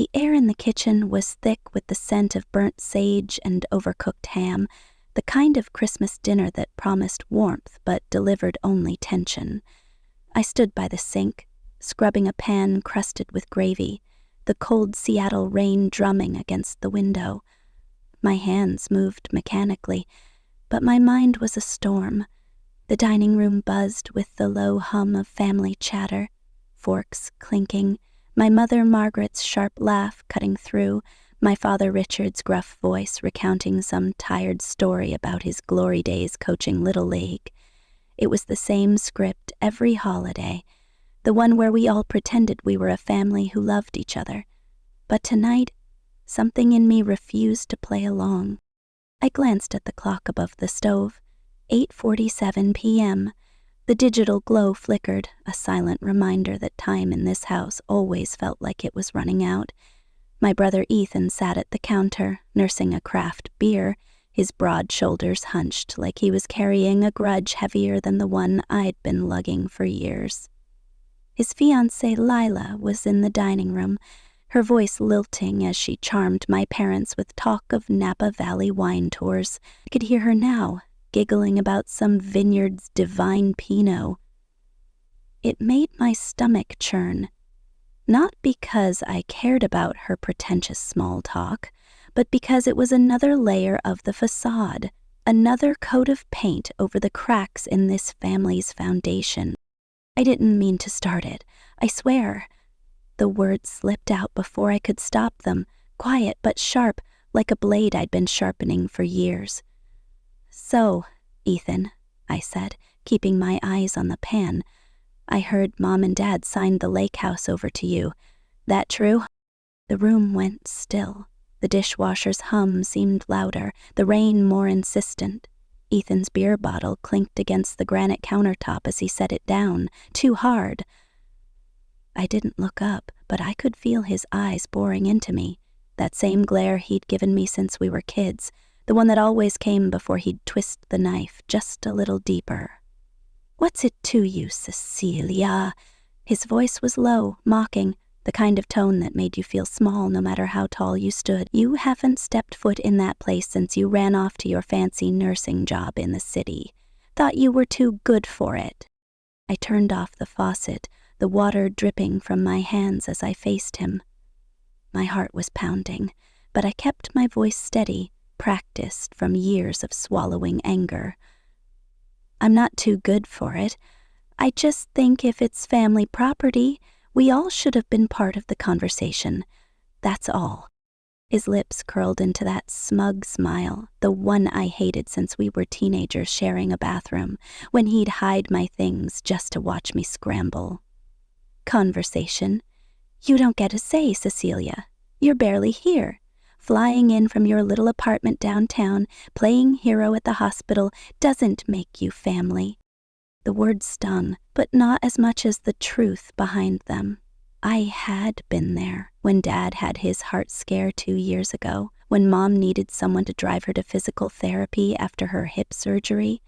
The air in the kitchen was thick with the scent of burnt sage and overcooked ham, the kind of Christmas dinner that promised warmth but delivered only tension. I stood by the sink, scrubbing a pan crusted with gravy, the cold Seattle rain drumming against the window. My hands moved mechanically, but my mind was a storm. The dining room buzzed with the low hum of family chatter, forks clinking, my mother Margaret's sharp laugh cutting through, my father Richard's gruff voice recounting some tired story about his glory days coaching Little League. It was the same script every holiday, the one where we all pretended we were a family who loved each other. But tonight, something in me refused to play along. I glanced at the clock above the stove. 8:47 p.m. The digital glow flickered, a silent reminder that time in this house always felt like it was running out. My brother Ethan sat at the counter, nursing a craft beer, his broad shoulders hunched like he was carrying a grudge heavier than the one I'd been lugging for years. His fiancée Lila was in the dining room, her voice lilting as she charmed my parents with talk of Napa Valley wine tours. I could hear her now, giggling about some vineyard's divine Pinot. It made my stomach churn, not because I cared about her pretentious small talk, but because it was another layer of the facade, another coat of paint over the cracks in this family's foundation. I didn't mean to start it, I swear. The words slipped out before I could stop them, quiet but sharp, like a blade I'd been sharpening for years. "So, Ethan," I said, keeping my eyes on the pan, "I heard Mom and Dad signed the lake house over to you. That true?" The room went still. The dishwasher's hum seemed louder, the rain more insistent. Ethan's beer bottle clinked against the granite countertop as he set it down, too hard. I didn't look up, but I could feel his eyes boring into me, that same glare he'd given me since we were kids, the one that always came before he'd twist the knife just a little deeper. "What's it to you, Cecilia?" His voice was low, mocking, the kind of tone that made you feel small no matter how tall you stood. "You haven't stepped foot in that place since you ran off to your fancy nursing job in the city. Thought you were too good for it." I turned off the faucet, the water dripping from my hands as I faced him. My heart was pounding, but I kept my voice steady, practiced from years of swallowing anger. "I'm not too good for it. I just think if it's family property, we all should have been part of the conversation. That's all." His lips curled into that smug smile, the one I hated since we were teenagers sharing a bathroom, when he'd hide my things just to watch me scramble. "Conversation? You don't get a say, Cecilia. You're barely here. Flying in from your little apartment downtown, playing hero at the hospital, doesn't make you family." The words stung, but not as much as the truth behind them. I had been there when Dad had his heart scare 2 years ago, when Mom needed someone to drive her to physical therapy after her hip surgery.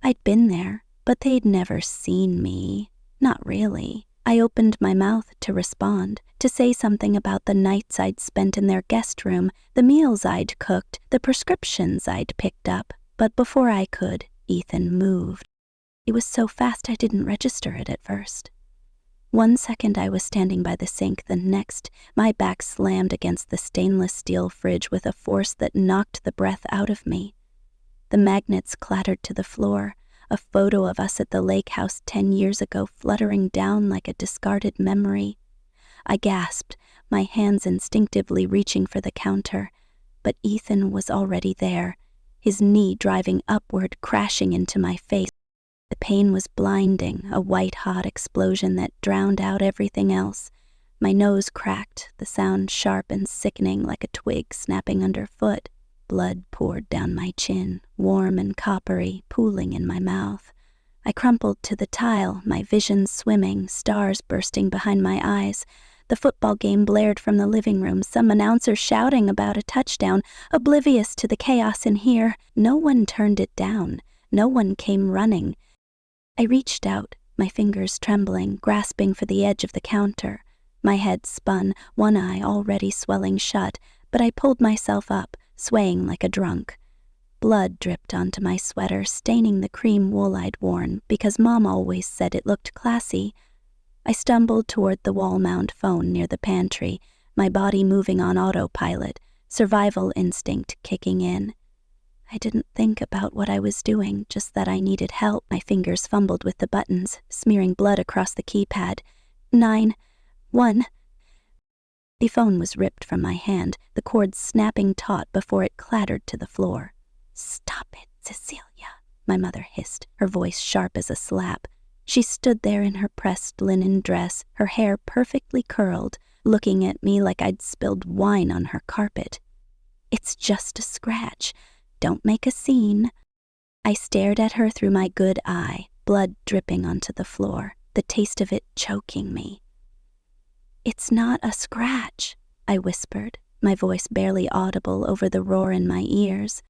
I'd been there, but they'd never seen me. Not really. I opened my mouth to respond, to say something about the nights I'd spent in their guest room, the meals I'd cooked, the prescriptions I'd picked up. But before I could, Ethan moved. It was so fast I didn't register it at first. 1 second I was standing by the sink, the next, my back slammed against the stainless steel fridge with a force that knocked the breath out of me. The magnets clattered to the floor, a photo of us at the lake house 10 years ago fluttering down like a discarded memory. I gasped, my hands instinctively reaching for the counter, but Ethan was already there, his knee driving upward, crashing into my face. The pain was blinding, a white-hot explosion that drowned out everything else. My nose cracked, the sound sharp and sickening like a twig snapping underfoot. Blood poured down my chin, warm and coppery, pooling in my mouth. I crumpled to the tile, my vision swimming, stars bursting behind my eyes. The football game blared from the living room, some announcer shouting about a touchdown, oblivious to the chaos in here. No one turned it down. No one came running. I reached out, my fingers trembling, grasping for the edge of the counter. My head spun, one eye already swelling shut, but I pulled myself up, swaying like a drunk. Blood dripped onto my sweater, staining the cream wool I'd worn because Mom always said it looked classy. I stumbled toward the wall-mount phone near the pantry, my body moving on autopilot, survival instinct kicking in. I didn't think about what I was doing, just that I needed help. My fingers fumbled with the buttons, smearing blood across the keypad. 9-1. The phone was ripped from my hand, the cord snapping taut before it clattered to the floor. "Stop it, Cecilia," my mother hissed, her voice sharp as a slap. She stood there in her pressed linen dress, her hair perfectly curled, looking at me like I'd spilled wine on her carpet. "It's just a scratch. Don't make a scene." I stared at her through my good eye, blood dripping onto the floor, the taste of it choking me. "It's not a scratch," I whispered, my voice barely audible over the roar in my ears.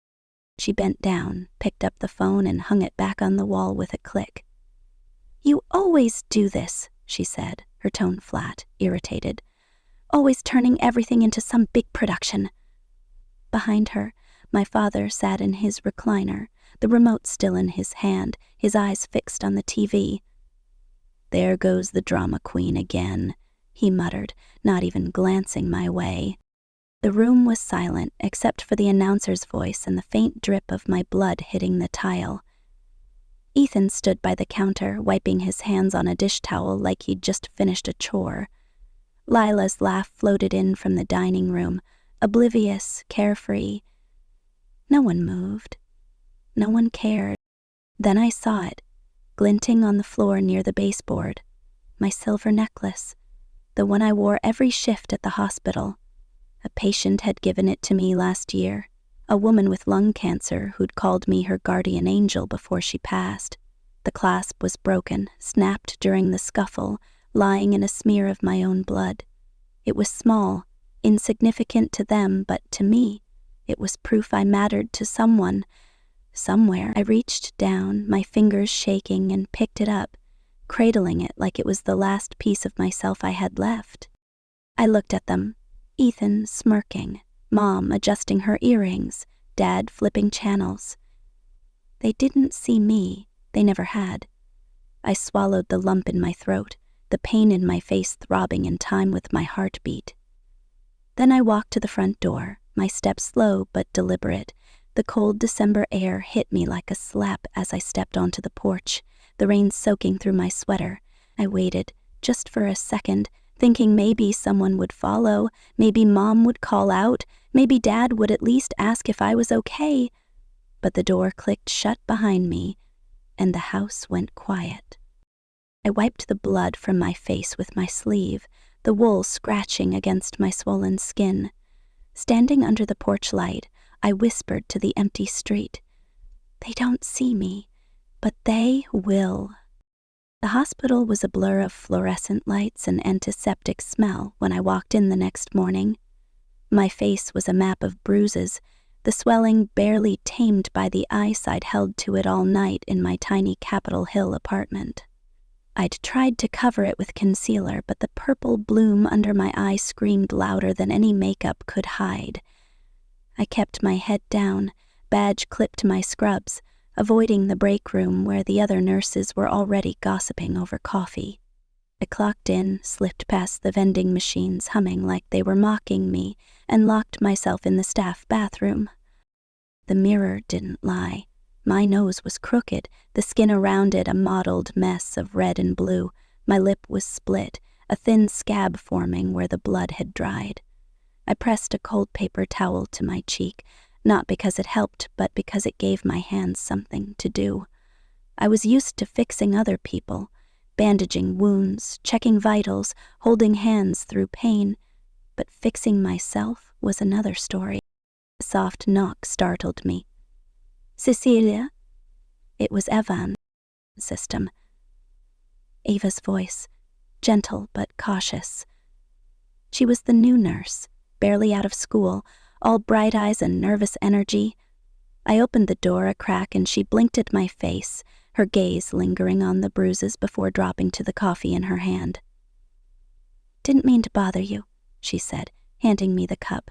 She bent down, picked up the phone, and hung it back on the wall with a click. "You always do this," she said, her tone flat, irritated. "Always turning everything into some big production." Behind her, my father sat in his recliner, the remote still in his hand, his eyes fixed on the TV. "There goes the drama queen again," he muttered, not even glancing my way. The room was silent except for the announcer's voice and the faint drip of my blood hitting the tile. Ethan stood by the counter, wiping his hands on a dish towel like he'd just finished a chore. Lila's laugh floated in from the dining room, oblivious, carefree. No one moved. No one cared. Then I saw it, glinting on the floor near the baseboard. My silver necklace, the one I wore every shift at the hospital. A patient had given it to me last year, a woman with lung cancer who'd called me her guardian angel before she passed. The clasp was broken, snapped during the scuffle, lying in a smear of my own blood. It was small, insignificant to them, but to me, it was proof I mattered to someone. Somewhere. I reached down, my fingers shaking, and picked it up, cradling it like it was the last piece of myself I had left. I looked at them, Ethan smirking, Mom adjusting her earrings, Dad flipping channels. They didn't see me, they never had. I swallowed the lump in my throat, the pain in my face throbbing in time with my heartbeat. Then I walked to the front door, my steps slow but deliberate. The cold December air hit me like a slap as I stepped onto the porch, the rain soaking through my sweater. I waited, just for a second, thinking maybe someone would follow, maybe Mom would call out, maybe Dad would at least ask if I was okay. But the door clicked shut behind me, and the house went quiet. I wiped the blood from my face with my sleeve, the wool scratching against my swollen skin. Standing under the porch light, I whispered to the empty street, "They don't see me, but they will." The hospital was a blur of fluorescent lights and antiseptic smell when I walked in the next morning. My face was a map of bruises, the swelling barely tamed by the ice I'd held to it all night in my tiny Capitol Hill apartment. I'd tried to cover it with concealer, but the purple bloom under my eye screamed louder than any makeup could hide. I kept my head down, badge clipped to my scrubs, avoiding the break room where the other nurses were already gossiping over coffee. I clocked in, slipped past the vending machines humming like they were mocking me, and locked myself in the staff bathroom. The mirror didn't lie. My nose was crooked, the skin around it a mottled mess of red and blue. My lip was split, a thin scab forming where the blood had dried. I pressed a cold paper towel to my cheek, not because it helped, but because it gave my hands something to do. I was used to fixing other people, bandaging wounds, checking vitals, holding hands through pain, but fixing myself was another story. A soft knock startled me. "Cecilia?" It was Evan. System. Ava's voice, gentle but cautious. She was the new nurse, barely out of school, all bright eyes and nervous energy. I opened the door a crack and she blinked at my face, her gaze lingering on the bruises before dropping to the coffee in her hand. "Didn't mean to bother you," she said, handing me the cup.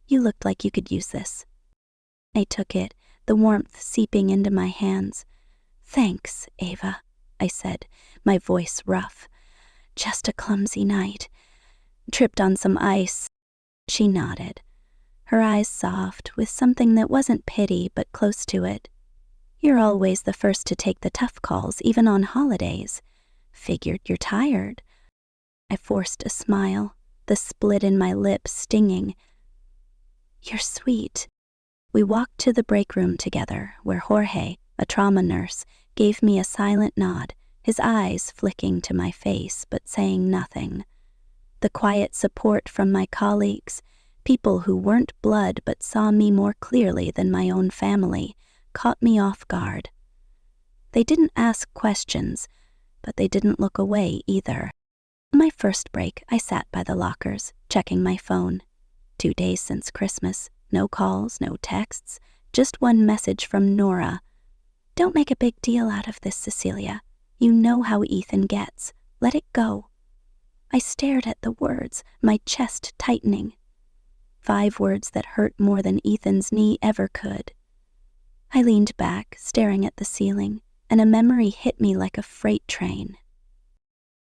You looked like you could use this." I took it, the warmth seeping into my hands. "Thanks, Ava," I said, my voice rough. "Just a clumsy night. Tripped on some ice." She nodded, her eyes soft, with something that wasn't pity but close to it. "You're always the first to take the tough calls, even on holidays. Figured you're tired." I forced a smile, the split in my lip stinging. "You're sweet." We walked to the break room together, where Jorge, a trauma nurse, gave me a silent nod, his eyes flicking to my face but saying nothing. The quiet support from my colleagues, people who weren't blood but saw me more clearly than my own family, caught me off guard. They didn't ask questions, but they didn't look away either. My first break, I sat by the lockers, checking my phone. 2 days since Christmas, no calls, no texts, just one message from Nora. "Don't make a big deal out of this, Cecilia. You know how Ethan gets. Let it go." I stared at the words, my chest tightening. 5 words that hurt more than Ethan's knee ever could. I leaned back, staring at the ceiling, and a memory hit me like a freight train.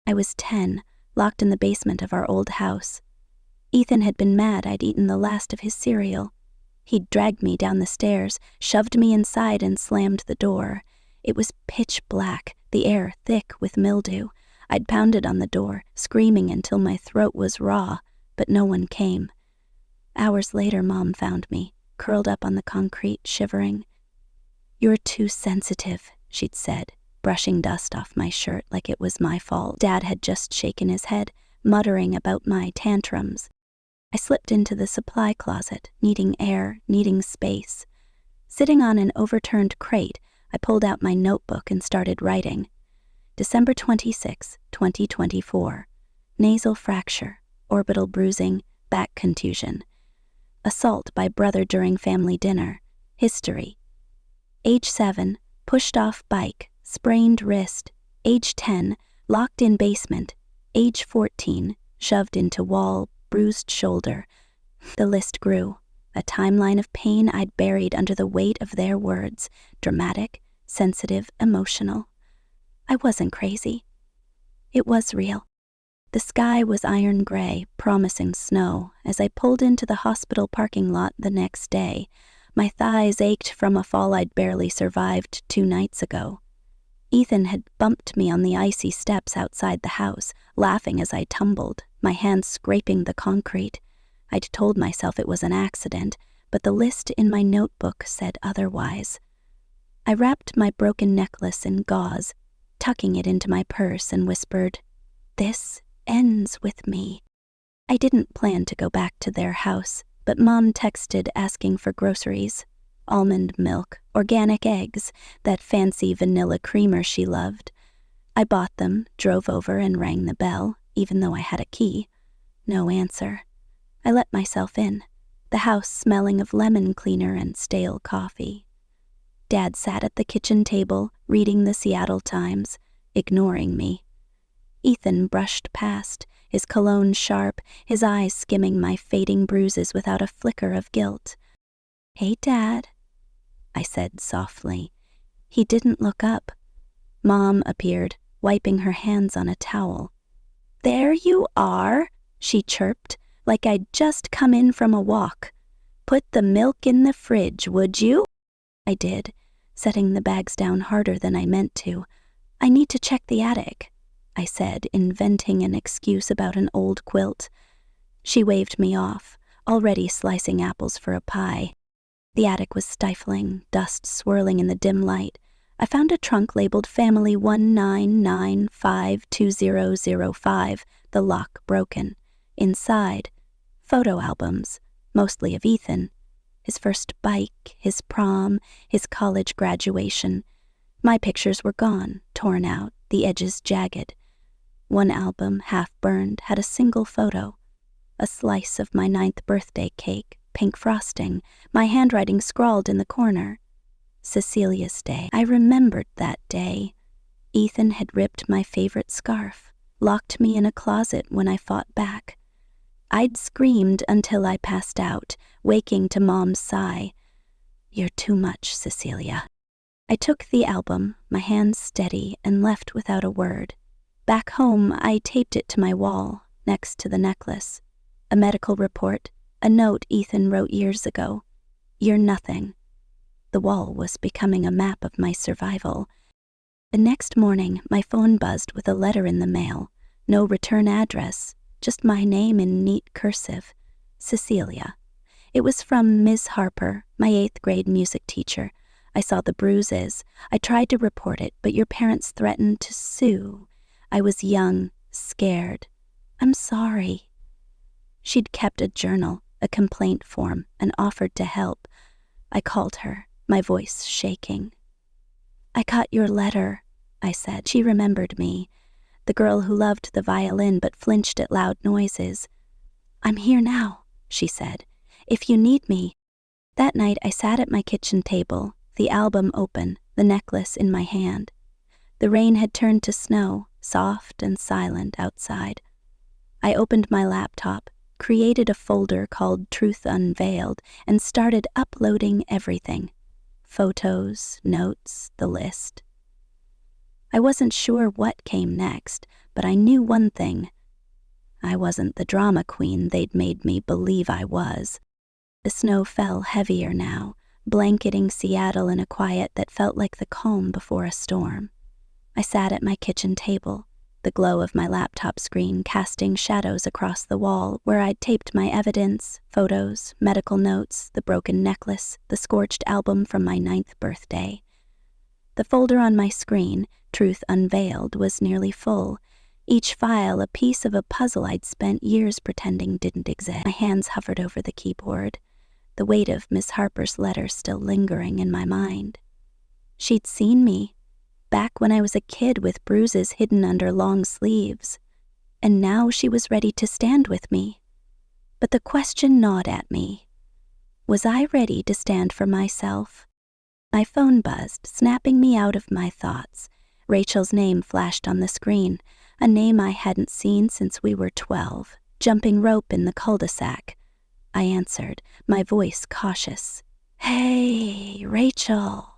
I was 10, locked in the basement of our old house. Ethan had been mad I'd eaten the last of his cereal. He'd dragged me down the stairs, shoved me inside, and slammed the door. It was pitch black, the air thick with mildew. I'd pounded on the door, screaming until my throat was raw, but no one came. Hours later, Mom found me, curled up on the concrete, shivering. "You're too sensitive," she'd said, brushing dust off my shirt like it was my fault. Dad had just shaken his head, muttering about my tantrums. I slipped into the supply closet, needing air, needing space. Sitting on an overturned crate, I pulled out my notebook and started writing. December 26, 2024. Nasal fracture, orbital bruising, back contusion. Assault by brother during family dinner. History. Age 7, pushed off bike, sprained wrist. Age 10, locked in basement. Age 14, shoved into wall, bruised shoulder. The list grew, a timeline of pain I'd buried under the weight of their words, dramatic, sensitive, emotional. I wasn't crazy. It was real. The sky was iron gray, promising snow, as I pulled into the hospital parking lot the next day. My thighs ached from a fall I'd barely survived 2 nights ago. Ethan had bumped me on the icy steps outside the house, laughing as I tumbled, my hands scraping the concrete. I'd told myself it was an accident, but the list in my notebook said otherwise. I wrapped my broken necklace in gauze, tucking it into my purse, and whispered, "This ends with me." I didn't plan to go back to their house, but Mom texted asking for groceries. Almond milk, organic eggs, that fancy vanilla creamer she loved. I bought them, drove over, and rang the bell, even though I had a key. No answer. I let myself in, the house smelling of lemon cleaner and stale coffee. Dad sat at the kitchen table, reading the Seattle Times, ignoring me. Ethan brushed past, his cologne sharp, his eyes skimming my fading bruises without a flicker of guilt. "Hey, Dad," I said softly. He didn't look up. Mom appeared, wiping her hands on a towel. "There you are," she chirped, like I'd just come in from a walk. "Put the milk in the fridge, would you?" I did, setting the bags down harder than I meant to. "I need to check the attic," I said, inventing an excuse about an old quilt. She waved me off, already slicing apples for a pie. The attic was stifling, dust swirling in the dim light. I found a trunk labeled Family 19952005, the lock broken. Inside, photo albums, mostly of Ethan. His first bike, his prom, his college graduation. My pictures were gone, torn out, the edges jagged. One album, half burned, had a single photo. A slice of my 9th birthday cake, pink frosting, my handwriting scrawled in the corner. Cecilia's Day. I remembered that day. Ethan had ripped my favorite scarf, locked me in a closet when I fought back. I'd screamed until I passed out, waking to Mom's sigh. "You're too much, Cecilia." I took the album, my hands steady, and left without a word. Back home, I taped it to my wall, next to the necklace. A medical report, a note Ethan wrote years ago. "You're nothing." The wall was becoming a map of my survival. The next morning, my phone buzzed with a letter in the mail. No return address, just my name in neat cursive. Cecilia. It was from Ms. Harper, my 8th grade music teacher. I saw the bruises. I tried to report it, but your parents threatened to sue. I was young, scared. "I'm sorry." She'd kept a journal, a complaint form, and offered to help. I called her, my voice shaking. "I got your letter," I said. She remembered me, the girl who loved the violin but flinched at loud noises. "I'm here now," she said. "If you need me." That night I sat at my kitchen table, the album open, the necklace in my hand. The rain had turned to snow, soft and silent outside. I opened my laptop, created a folder called Truth Unveiled, and started uploading everything. Photos, notes, the list. I wasn't sure what came next, but I knew one thing. I wasn't the drama queen they'd made me believe I was. The snow fell heavier now, blanketing Seattle in a quiet that felt like the calm before a storm. I sat at my kitchen table, the glow of my laptop screen casting shadows across the wall where I'd taped my evidence, photos, medical notes, the broken necklace, the scorched album from my 9th birthday. The folder on my screen, Truth Unveiled, was nearly full, each file a piece of a puzzle I'd spent years pretending didn't exist. My hands hovered over the keyboard, the weight of Miss Harper's letter still lingering in my mind. She'd seen me, back when I was a kid with bruises hidden under long sleeves, and now she was ready to stand with me. But the question gnawed at me. Was I ready to stand for myself? My phone buzzed, snapping me out of my thoughts. Rachel's name flashed on the screen, a name I hadn't seen since we were 12, jumping rope in the cul-de-sac. I answered, my voice cautious. "Hey, Rachel."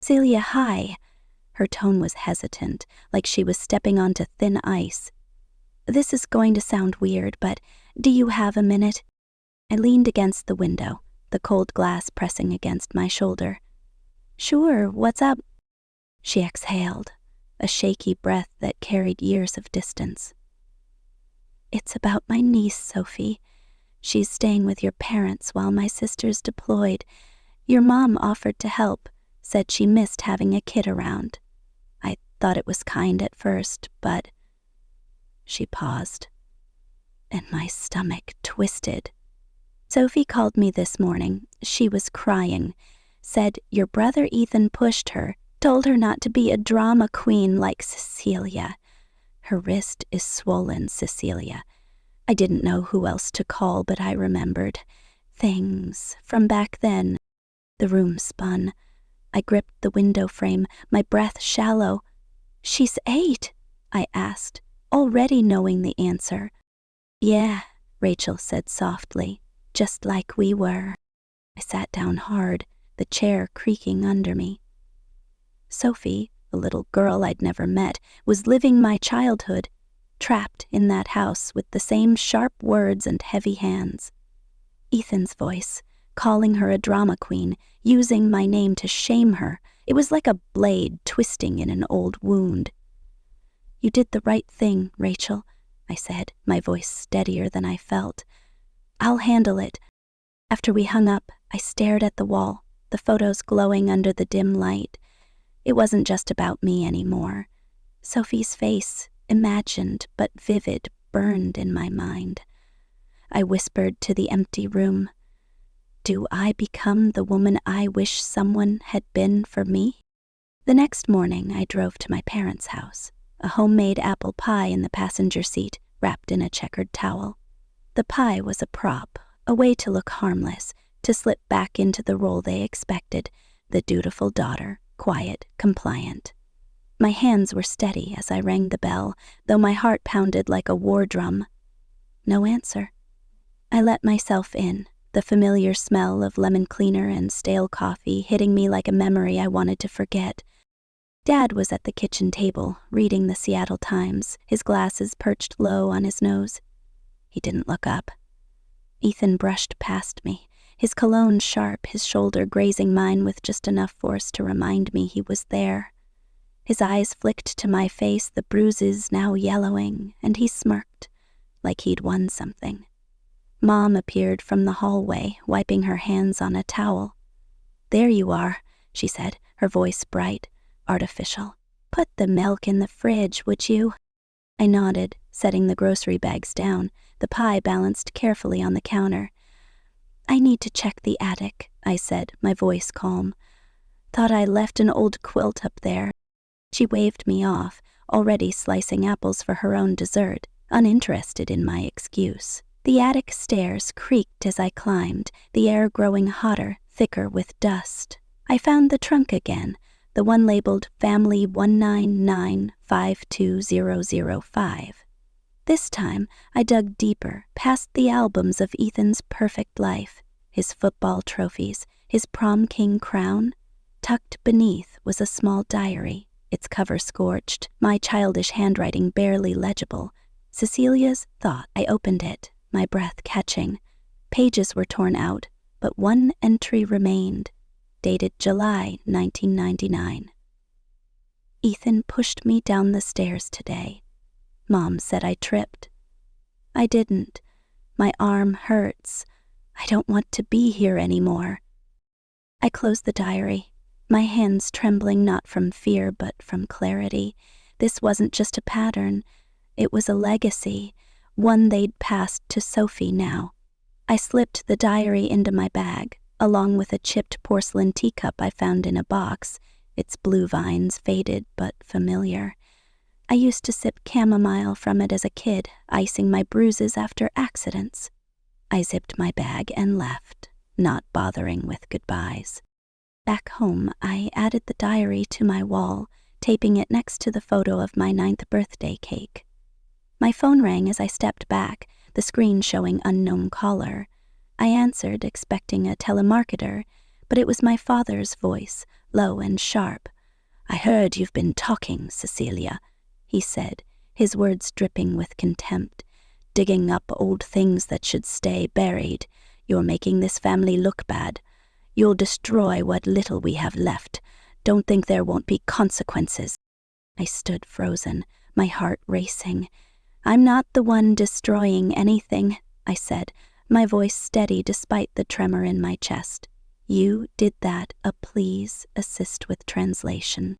"Celia, hi." Her tone was hesitant, like she was stepping onto thin ice. "This is going to sound weird, but do you have a minute?" I leaned against the window, the cold glass pressing against my shoulder. "Sure, what's up?" She exhaled, a shaky breath that carried years of distance. "It's about my niece, Sophie. She's staying with your parents while my sister's deployed. Your mom offered to help, said she missed having a kid around. I thought it was kind at first, but..." She paused, and my stomach twisted. "Sophie called me this morning. She was crying. Said your brother Ethan pushed her, told her not to be a drama queen like Cecilia. Her wrist is swollen, Cecilia. I didn't know who else to call, but I remembered. Things from back then." The room spun. I gripped the window frame, my breath shallow. "She's 8, I asked, already knowing the answer. "Yeah," Rachel said softly, "just like we were." I sat down hard, the chair creaking under me. Sophie, a little girl I'd never met, was living my childhood, trapped in that house with the same sharp words and heavy hands. Ethan's voice, calling her a drama queen, using my name to shame her. It was like a blade twisting in an old wound. "You did the right thing, Rachel," I said, my voice steadier than I felt. "I'll handle it." After we hung up, I stared at the wall, the photos glowing under the dim light. It wasn't just about me anymore. Sophie's face, imagined but vivid, burned in my mind. I whispered to the empty room, "Do I become the woman I wish someone had been for me?" The next morning, I drove to my parents' house, a homemade apple pie in the passenger seat, wrapped in a checkered towel. The pie was a prop, a way to look harmless, to slip back into the role they expected, the dutiful daughter, quiet, compliant. My hands were steady as I rang the bell, though my heart pounded like a war drum. No answer. I let myself in, the familiar smell of lemon cleaner and stale coffee hitting me like a memory I wanted to forget. Dad was at the kitchen table, reading the Seattle Times, his glasses perched low on his nose. He didn't look up. Ethan brushed past me, his cologne sharp, his shoulder grazing mine with just enough force to remind me he was there. His eyes flicked to my face, the bruises now yellowing, and he smirked, like he'd won something. Mom appeared from the hallway, wiping her hands on a towel. "There you are," she said, her voice bright, artificial. "Put the milk in the fridge, would you?" I nodded, setting the grocery bags down, the pie balanced carefully on the counter. "I need to check the attic," I said, my voice calm. "Thought I left an old quilt up there." She waved me off, already slicing apples for her own dessert, uninterested in my excuse. The attic stairs creaked as I climbed, the air growing hotter, thicker with dust. I found the trunk again, the one labeled Family 199-52005. This time, I dug deeper, past the albums of Ethan's perfect life, his football trophies, his prom king crown. Tucked beneath was a small diary, its cover scorched, my childish handwriting barely legible. Cecilia's thought. I opened it, my breath catching. Pages were torn out, but one entry remained, dated July 1999. "Ethan pushed me down the stairs today. Mom said I tripped. I didn't. My arm hurts. I don't want to be here anymore." I closed the diary, my hands trembling not from fear but from clarity. This wasn't just a pattern. It was a legacy, one they'd passed to Sophie now. I slipped the diary into my bag, along with a chipped porcelain teacup I found in a box, its blue vines faded but familiar. I used to sip chamomile from it as a kid, icing my bruises after accidents. I zipped my bag and left, not bothering with goodbyes. Back home, I added the diary to my wall, taping it next to the photo of my 9th birthday cake. My phone rang as I stepped back, the screen showing unknown caller. I answered, expecting a telemarketer, but it was my father's voice, low and sharp. "I heard you've been talking, Cecilia," he said, his words dripping with contempt. "Digging up old things that should stay buried. You're making this family look bad. You'll destroy what little we have left. Don't think there won't be consequences." I stood frozen, my heart racing. "I'm not the one destroying anything," I said, my voice steady despite the tremor in my chest. "You did that, please assist with translation."